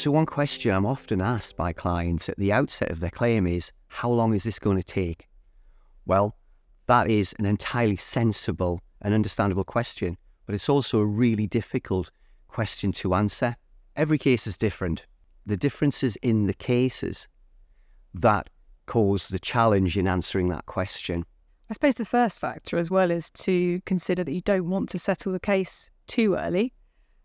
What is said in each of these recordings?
So one question I'm often asked by clients at the outset of their claim is, how long is this going to take? Well, that is an entirely sensible and understandable question, but it's also a really difficult question to answer. Every case is different. The differences in the cases that cause the challenge in answering that question. I suppose the first factor as well is to consider that you don't want to settle the case too early.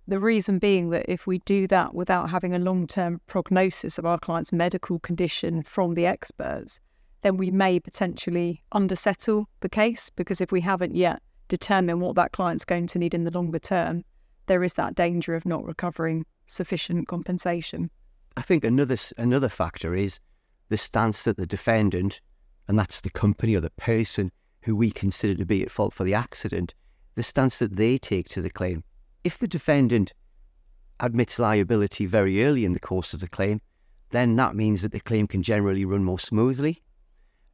The reason being that if we do that without having a long-term prognosis of our client's medical condition from the experts, then we may potentially undersettle the case, because if we haven't yet determined what that client's going to need in the longer term, there is that danger of not recovering sufficient compensation. I think another factor is the stance that the defendant, and that's the company or the person who we consider to be at fault for the accident, the stance that they take to the claim. If the defendant admits liability very early in the course of the claim, then that means that the claim can generally run more smoothly,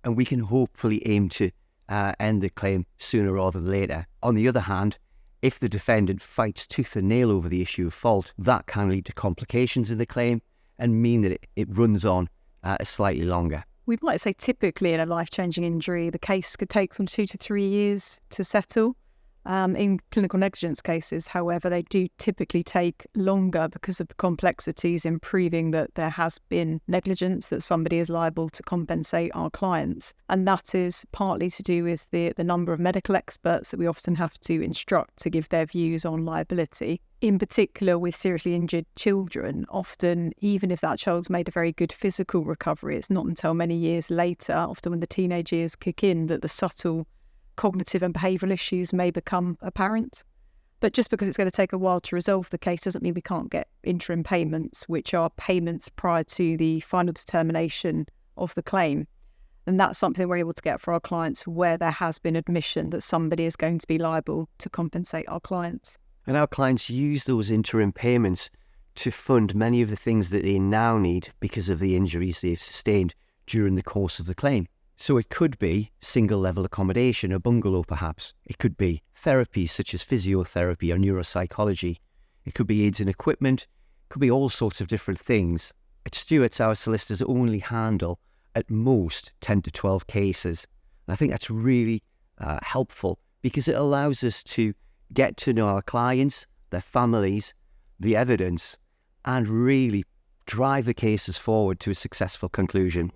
and we can hopefully aim to end the claim sooner rather than later. On the other hand, if the defendant fights tooth and nail over the issue of fault, that can lead to complications in the claim and mean that it runs on slightly longer. We might say typically in a life-changing injury, the case could take from 2 to 3 years to settle. In clinical negligence cases, however, they do typically take longer because of the complexities in proving that there has been negligence, that somebody is liable to compensate our clients. And that is partly to do with the number of medical experts that we often have to instruct to give their views on liability. In particular, with seriously injured children, often, even if that child's made a very good physical recovery, it's not until many years later, often when the teenage years kick in, that the subtle cognitive and behavioural issues may become apparent. But just because it's going to take a while to resolve the case doesn't mean we can't get interim payments, which are payments prior to the final determination of the claim. And that's something we're able to get for our clients where there has been admission that somebody is going to be liable to compensate our clients. And our clients use those interim payments to fund many of the things that they now need because of the injuries they've sustained during the course of the claim. So it could be single-level accommodation, a bungalow perhaps. It could be therapies such as physiotherapy or neuropsychology. It could be aids and equipment. It could be all sorts of different things. At Stewart's, our solicitors only handle at most 10 to 12 cases. And I think that's really helpful because it allows us to get to know our clients, their families, the evidence, and really drive the cases forward to a successful conclusion.